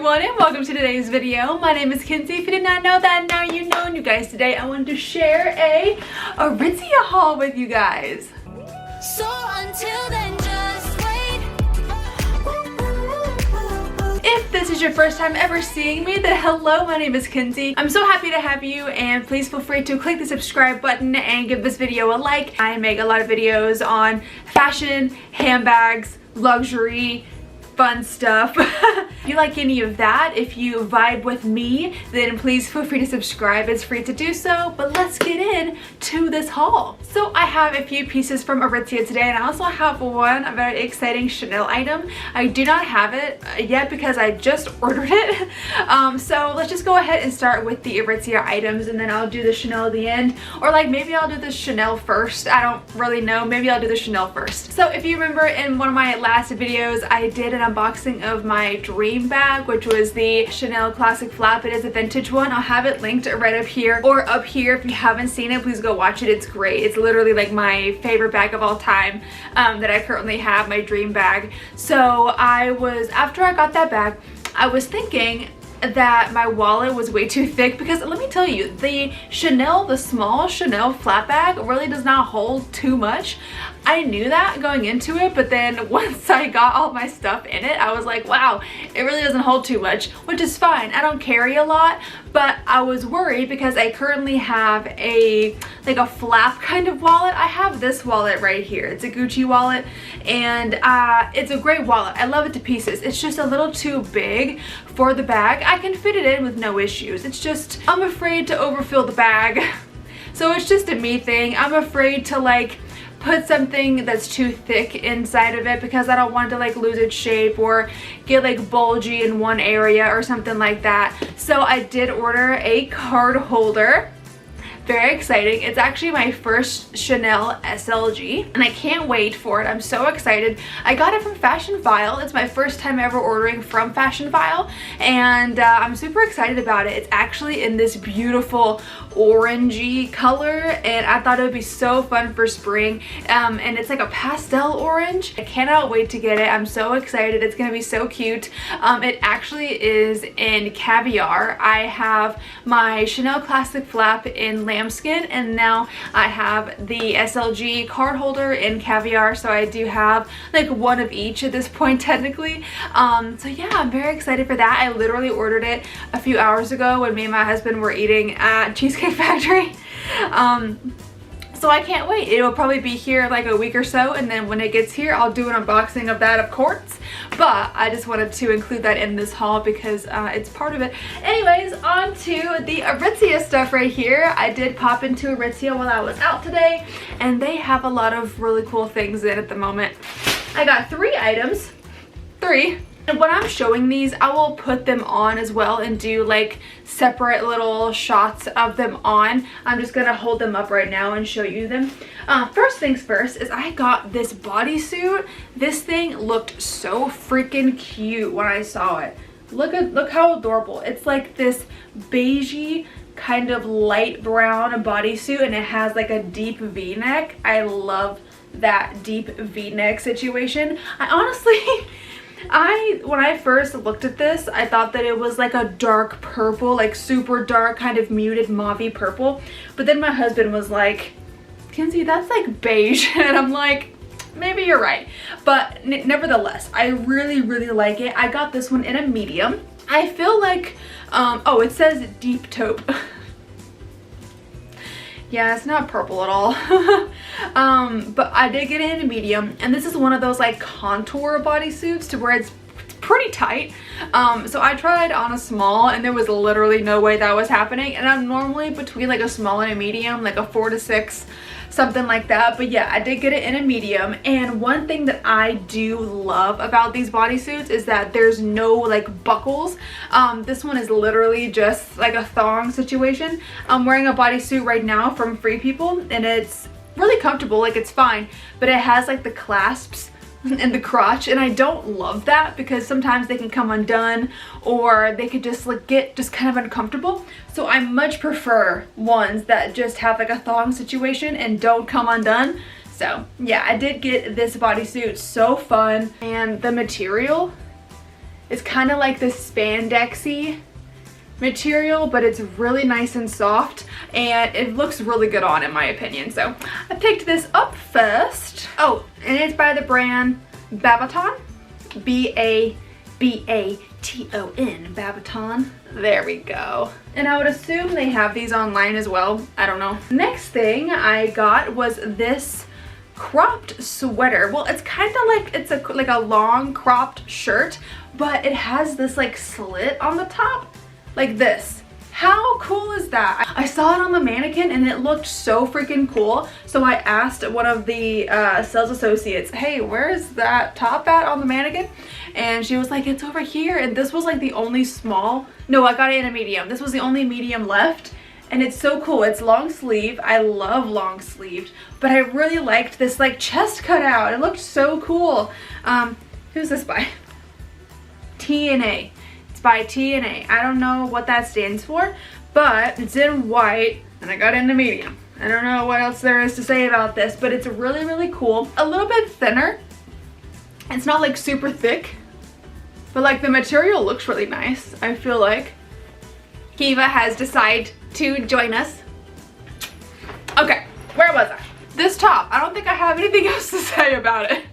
everyone, and welcome to today's video. My name is Kenzie. If you did not know that, now you know. And you guys, today I wanted to share a ARITZIA haul with you guys. So until then, just wait. If this is your first time ever seeing me, then hello, my name is Kenzie. I'm so happy to have you, and please feel free to click the subscribe button and give this video a like. I make a lot of videos on fashion, handbags, luxury, fun stuff. If you like any of that, if you vibe with me, then please feel free to subscribe. It's free to do so, but let's get in to this haul. So I have a few pieces from ARITZIA today, and I also have one, a very exciting Chanel item. I do not have it yet because I just ordered it. So let's just go ahead and start with the ARITZIA items, and then I'll do the Chanel at the end, or like maybe I'll do the Chanel first. I don't really know. Maybe I'll do the Chanel first. So if you remember in one of my last videos, I did an unboxing of my dream bag, which was the Chanel Classic Flap. It is a vintage one. I'll have it linked right up here or up here. If you haven't seen it, please go watch it. It's great. It's literally like my favorite bag of all time that I currently have, my dream bag. So after I got that bag, I was thinking that my wallet was way too thick, because let me tell you, the small Chanel flat bag really does not hold too much. I knew that going into it, but then once I got all my stuff in it, I was like, wow, it really doesn't hold too much, which is fine. I don't carry a lot, but I was worried because I currently have a flap kind of wallet. I have this wallet right here. It's a Gucci wallet, and it's a great wallet. I love it to pieces. It's just a little too big for the bag. I can fit it in with no issues. It's just, I'm afraid to overfill the bag. So it's just a me thing. I'm afraid to like put something that's too thick inside of it because I don't want to like lose its shape or get like bulgy in one area or something like that. So I did order a card holder. Very exciting. It's actually my first Chanel SLG, and I can't wait for it. I'm so excited. I got it from Fashion File. It's my first time ever ordering from Fashion File, and I'm super excited about it. It's actually in this beautiful orangey color, and I thought it would be so fun for spring. And it's like a pastel orange. I cannot wait to get it. I'm so excited. It's gonna be so cute. It actually is in caviar. I have my Chanel Classic Flap in lambskin, and now I have the SLG card holder in caviar, so I do have like one of each at this point technically. So yeah, I'm very excited for that. I literally ordered it a few hours ago when me and my husband were eating at Cheesecake Factory. So I can't wait. It will probably be here like a week or so, and then when it gets here, I'll do an unboxing of that, of course. But I just wanted to include that in this haul because it's part of it. Anyways, on to the ARITZIA stuff right here. I did pop into ARITZIA while I was out today, and they have a lot of really cool things in at the moment. I got 3 items. 3. And when I'm showing these, I will put them on as well and do like separate little shots of them on. I'm just gonna hold them up right now and show you them. First things first is I got this bodysuit. This thing looked so freaking cute when I saw it. Look how adorable. It's like this beigey kind of light brown bodysuit, and it has like a deep V-neck. I love that deep V-neck situation. I honestly when I first looked at this, I thought that it was like a dark purple, like super dark, kind of muted mauve-y purple. But then my husband was like, Kenzie, that's like beige. And I'm like, maybe you're right. But nevertheless, I really, really like it. I got this one in a medium. I feel like, oh, it says deep taupe. Yeah, it's not purple at all. But I did get it in a medium, and this is one of those like contour bodysuits to where it's pretty tight. So I tried on a small, and there was literally no way that was happening, and I'm normally between like a small and a medium, like a 4 to 6, something like that. But yeah, I did get it in a medium, and one thing that I do love about these bodysuits is that there's no like buckles. This one is literally just like a thong situation. I'm wearing a bodysuit right now from Free People, and it's really comfortable, like it's fine, but it has like the clasps in the crotch, and I don't love that because sometimes they can come undone, or they could just like get just kind of uncomfortable. So I much prefer ones that just have like a thong situation and don't come undone. So yeah, I did get this bodysuit. So fun, and the material It's kind of like this spandexy material, but it's really nice and soft, and it looks really good on, in my opinion. So I picked this up first. Oh, and it's by the brand Babaton, B-A-B-A-T-O-N, Babaton. There we go. And I would assume they have these online as well. I don't know. Next thing I got was this cropped sweater. Well, it's kind of like, it's like a long cropped shirt, but it has this like slit on the top, like this. How cool is that? I saw it on the mannequin and it looked so freaking cool. So I asked one of the sales associates, hey, where is that top at on the mannequin? And she was like, it's over here. And this was like the only small, no, I got it in a medium. This was the only medium left. And it's so cool. It's long sleeve. I love long sleeved, but I really liked this like chest cutout. It looked so cool. Who's this by? TNA. By TNA. I don't know what that stands for, but it's in white and I got it in the medium. I don't know what else there is to say about this, but it's really, really cool. A little bit thinner. It's not like super thick, but like the material looks really nice. I feel like Kiva has decided to join us. Okay, where was I? This top. I don't think I have anything else to say about it.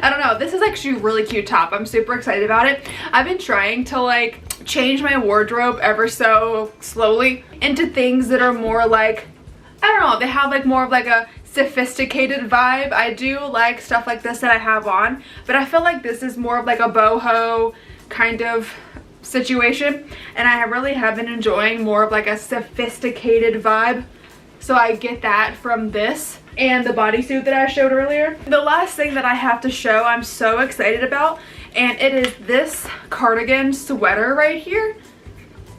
I don't know. This is actually a really cute top. I'm super excited about it. I've been trying to like change my wardrobe ever so slowly into things that are more like, I don't know, they have like more of like a sophisticated vibe. I do like stuff like this that I have on, but I feel like this is more of like a boho kind of situation, and I really have been enjoying more of like a sophisticated vibe. So I get that from this and the bodysuit that I showed earlier. The last thing that I have to show I'm so excited about, and it is this cardigan sweater right here.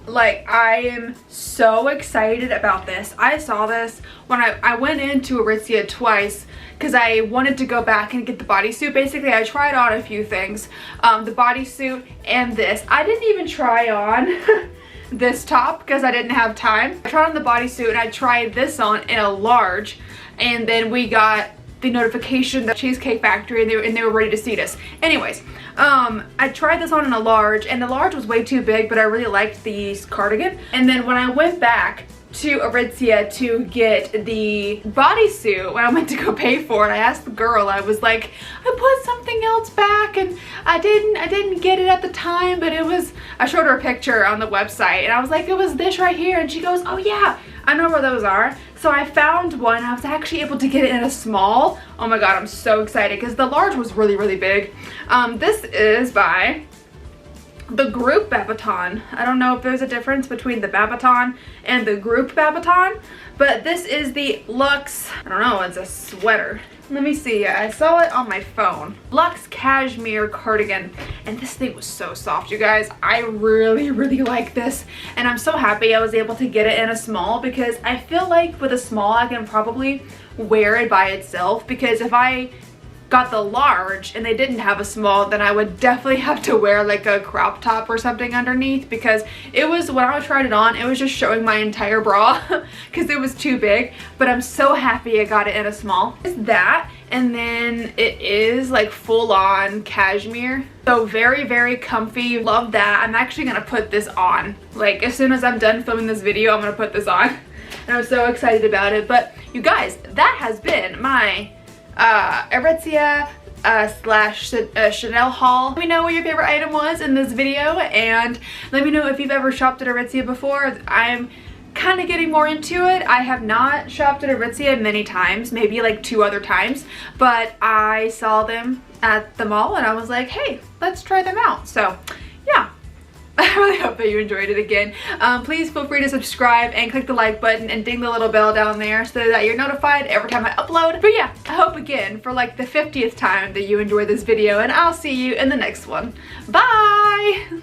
Like, I am so excited about this. I saw this when I went into ARITZIA twice because I wanted to go back and get the bodysuit. Basically, I tried on a few things, the bodysuit and this. I didn't even try on this top because I didn't have time. I tried on the bodysuit and I tried this on in a large, and then we got the notification that Cheesecake Factory and they were ready to seat us. Anyways, I tried this on in a large, and the large was way too big, but I really liked the cardigan. And then when I went back to ARITZIA to get the bodysuit, when I went to go pay for it, I asked the girl, I was like, I put something else back and I didn't get it at the time, but it was, I showed her a picture on the website and I was like, it was this right here, and she goes, oh yeah, I know where those are. So I found one. I was actually able to get it in a small. Oh my god, I'm so excited because the large was really, really big. This is by the group Babaton. I don't know if there's a difference between the Babaton and the group Babaton, but this is the Luxe, I don't know, it's a sweater. Let me see, I saw it on my phone. Luxe Cashmere Cardigan, and this thing was so soft, you guys. I really, really like this, and I'm so happy I was able to get it in a small, because I feel like with a small I can probably wear it by itself, because if I got the large and they didn't have a small, then I would definitely have to wear like a crop top or something underneath, because it was, when I tried it on, it was just showing my entire bra because it was too big. But I'm so happy I got it in a small. It's that, and then it is like full on cashmere, so very, very comfy. Love that. I'm actually gonna put this on, like as soon as I'm done filming this video, I'm gonna put this on, and I'm so excited about it. But you guys, that has been my ARITZIA / Chanel haul. Let me know what your favorite item was in this video, and let me know if you've ever shopped at ARITZIA before. I'm kind of getting more into it. I have not shopped at ARITZIA many times, maybe like 2 other times, but I saw them at the mall and I was like, hey, let's try them out. So yeah, I really hope that you enjoyed it again. Please feel free to subscribe and click the like button and ding the little bell down there so that you're notified every time I upload. But yeah, I hope again for like the 50th time that you enjoyed this video, and I'll see you in the next one. Bye!